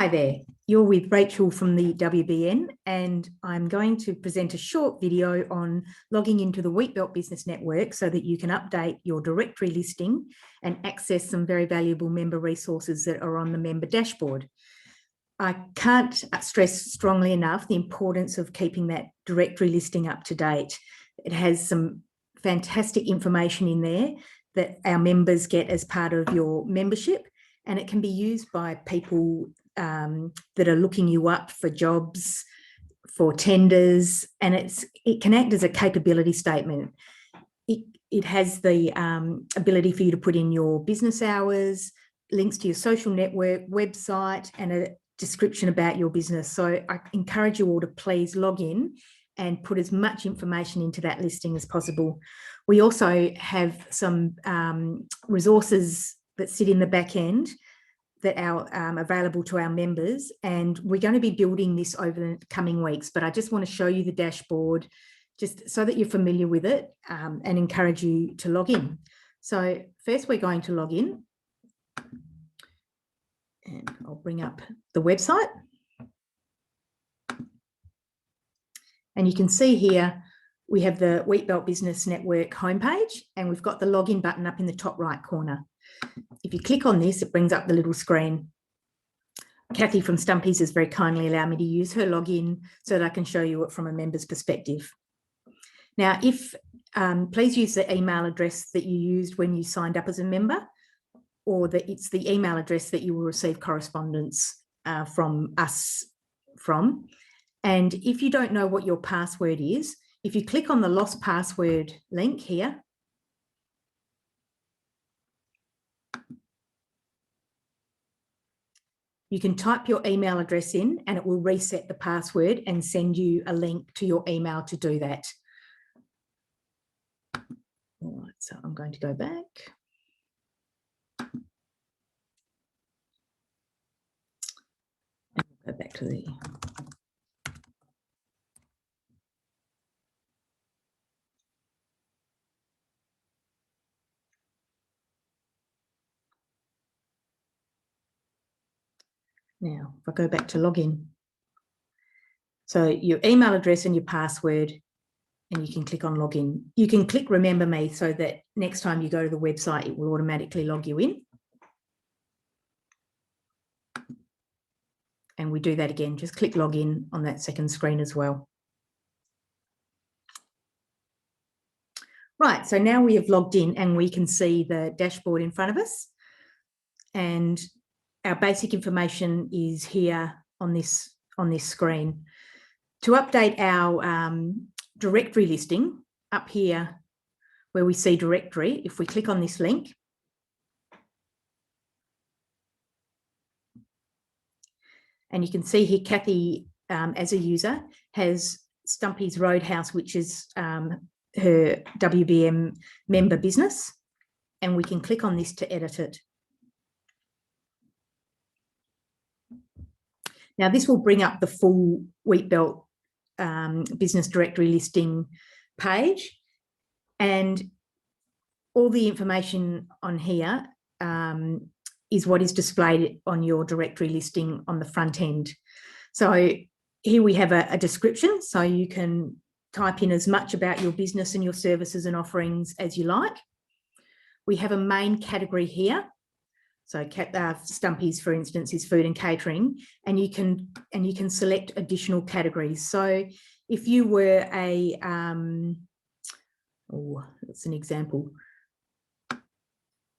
Hi there, you're with Rachel from the WBN, and I'm going to present a short video on logging into the Wheatbelt Business Network so that you can update your directory listing and access some very valuable member resources that are on the member dashboard. I can't stress strongly enough the importance of keeping that directory listing up to date. It has some fantastic information in there that our members get as part of your membership, and it can be used by people that are looking you up for jobs, for tenders, and it can act as a capability statement. It has the ability for you to put in your business hours, links to your social network, website, and a description about your business. So I encourage you all to please log in and put as much information into that listing as possible. We also have some resources that sit in the back end that are available to our members, and we're going to be building this over the coming weeks, but I just want to show you the dashboard just so that you're familiar with it, and encourage you to log in. So first we're going to log in, and I'll bring up the website, and you can see here we have the Wheatbelt Business Network homepage, and we've got the login button up in the top right corner. If you click on this, it brings up the little screen. Kathy from Stumpy's has very kindly allowed me to use her login so that I can show you it from a member's perspective. Now, please use the email address that you used when you signed up as a member, or that it's the email address that you will receive correspondence from us from. And if you don't know what your password is, if you click on the lost password link here, you can type your email address in and it will reset the password and send you a link to your email to do that. All right, so I'm going to go back. And go back to the... Now, if I go back to login, so your email address and your password, and you can click on login. You can click remember me so that next time you go to the website, it will automatically log you in. And we do that again, just click login on that second screen as well. Right, so now we have logged in and we can see the dashboard in front of us. And our basic information is here on this screen. To update our directory listing, up here where we see directory, if we click on this link, and you can see here Kathy, as a user, has Stumpy's Roadhouse, which is her WBN member business, and we can click on this to edit it. Now, this will bring up the full Wheatbelt business directory listing page, and all the information on here is what is displayed on your directory listing on the front end. So here we have a description, so you can type in as much about your business and your services and offerings as you like. We have a main category here. So Stumpy's, for instance, is food and catering, and you can select additional categories. So if you were a, that's an example.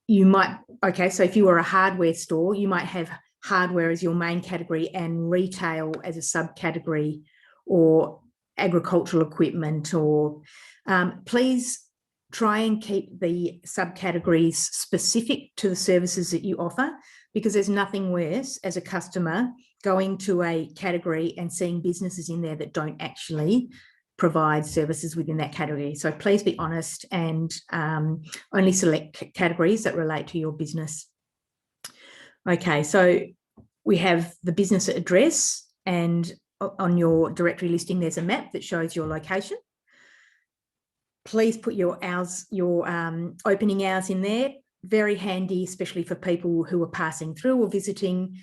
You might, okay, so if you were a hardware store, you might have hardware as your main category and retail as a subcategory, or agricultural equipment, or please try and keep the subcategories specific to the services that you offer, because there's nothing worse as a customer going to a category and seeing businesses in there that don't actually provide services within that category. So please be honest and only select categories that relate to your business. Okay, so we have the business address, and on your directory listing, there's a map that shows your location. Please put your opening hours in there. Very handy, especially for people who are passing through or visiting.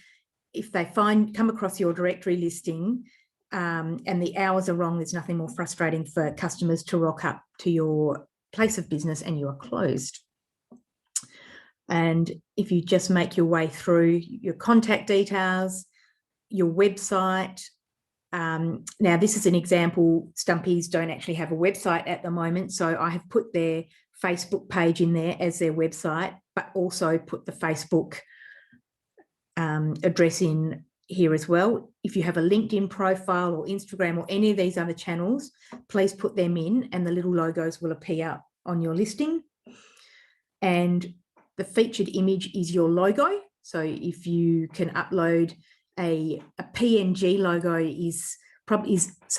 if they come across your directory listing and the hours are wrong, there's nothing more frustrating for customers to rock up to your place of business and you are closed. And if you just make your way through your contact details, your website. Now, this is an example. Stumpies don't actually have a website at the moment, so I have put their Facebook page in there as their website, but also put the Facebook address in here as well. If you have a LinkedIn profile or Instagram or any of these other channels, please put them in and the little logos will appear on your listing. And the featured image is your logo. So if you can upload a PNG logo is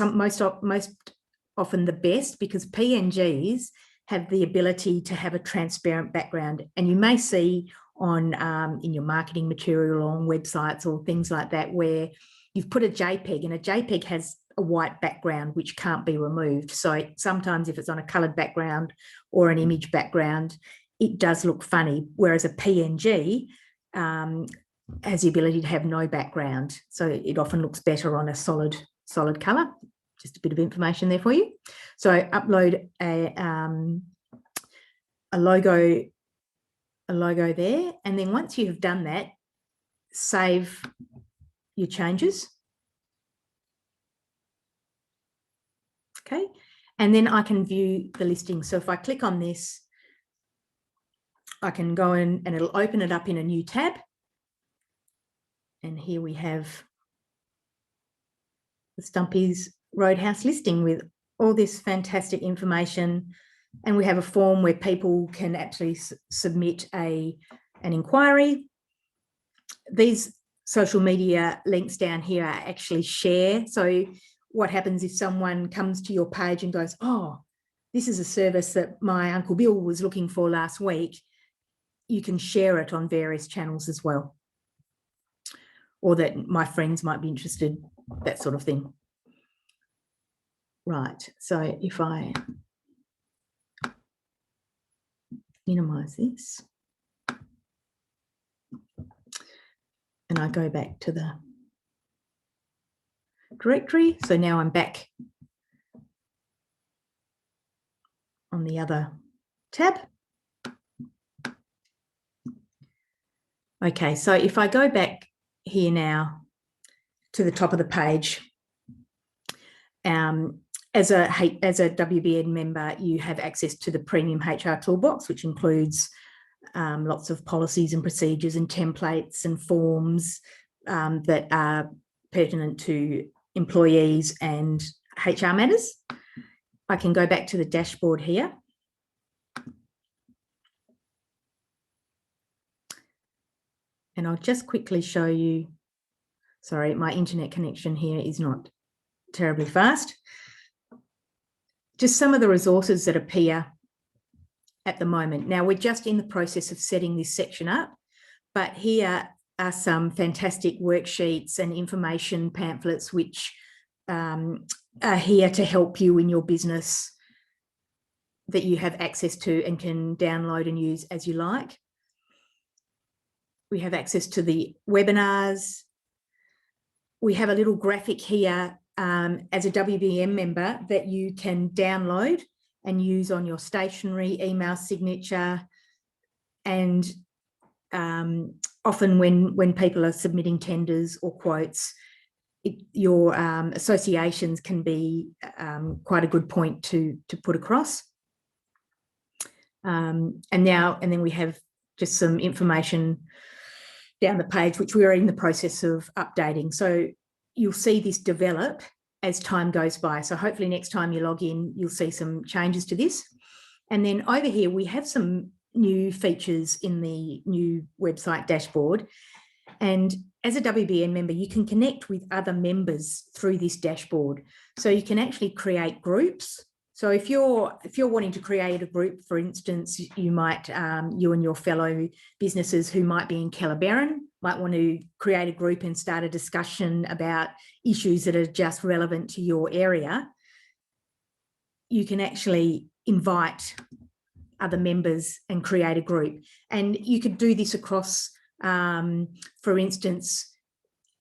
most often the best, because PNGs have the ability to have a transparent background. And you may see on in your marketing material on websites or things like that where you've put a JPEG, and a JPEG has a white background which can't be removed. So sometimes if it's on a coloured background or an image background, it does look funny, whereas a PNG has the ability to have no background. So it often looks better on a solid colour. Just a bit of information there for you. So upload a logo there. And then once you have done that, save your changes. Okay. And then I can view the listing. So if I click on this, I can go in and it'll open it up in a new tab. And here we have the Stumpy's Roadhouse listing with all this fantastic information. And we have a form where people can actually submit an inquiry. These social media links down here are actually share. So what happens if someone comes to your page and goes, oh, this is a service that my Uncle Bill was looking for last week, you can share it on various channels as well. Or that my friends might be interested, that sort of thing. Right, so if I minimize this and I go back to the directory, so now I'm back on the other tab. Okay, so if I go back here now to the top of the page, as a WBN member, you have access to the Premium HR Toolbox, which includes lots of policies and procedures and templates and forms that are pertinent to employees and HR matters. I can go back to the dashboard here. And I'll just quickly show you, sorry, my internet connection here is not terribly fast. Just some of the resources that appear at the moment. Now, we're just in the process of setting this section up, but here are some fantastic worksheets and information pamphlets which are here to help you in your business that you have access to and can download and use as you like. We have access to the webinars. We have a little graphic here as a WBN member that you can download and use on your stationery email signature. And often when people are submitting tenders or quotes, your associations can be quite a good point to put across. And then we have just some information down the page, which we're in the process of updating. So you'll see this develop as time goes by. So hopefully next time you log in, you'll see some changes to this. And then over here, we have some new features in the new website dashboard. And as a WBN member, you can connect with other members through this dashboard. So you can actually create groups. So if you're wanting to create a group, for instance, you might, you and your fellow businesses who might be in Kellerberrin might want to create a group and start a discussion about issues that are just relevant to your area. You can actually invite other members and create a group. And you could do this across, for instance,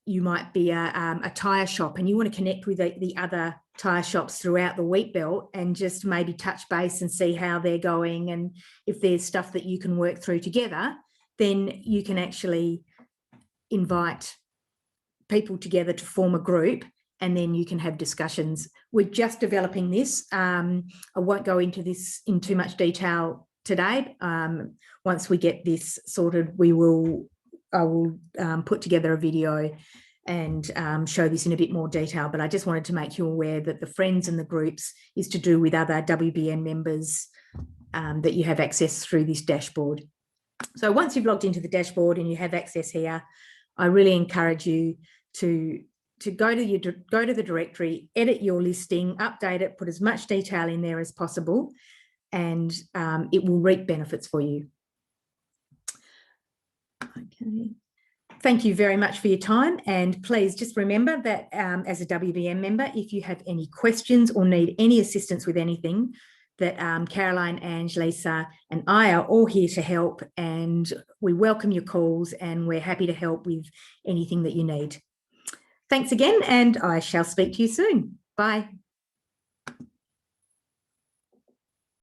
you might be a tyre shop and you want to connect with the other tyre shops throughout the wheat belt and just maybe touch base and see how they're going, and if there's stuff that you can work through together, then you can actually invite people together to form a group, and then you can have discussions. We're just developing this. I won't go into this in too much detail today. Once we get this sorted, I will put together a video and show this in a bit more detail, but I just wanted to make you aware that the friends and the groups is to do with other WBN members that you have access through this dashboard. So once you've logged into the dashboard and you have access here, I really encourage you to go to the directory, edit your listing, update it, put as much detail in there as possible, and it will reap benefits for you. Okay. Thank you very much for your time, and please just remember that as a WBN member, if you have any questions or need any assistance with anything, that Caroline, Ange, Lisa and I are all here to help, and we welcome your calls and we're happy to help with anything that you need. Thanks again, and I shall speak to you soon. Bye.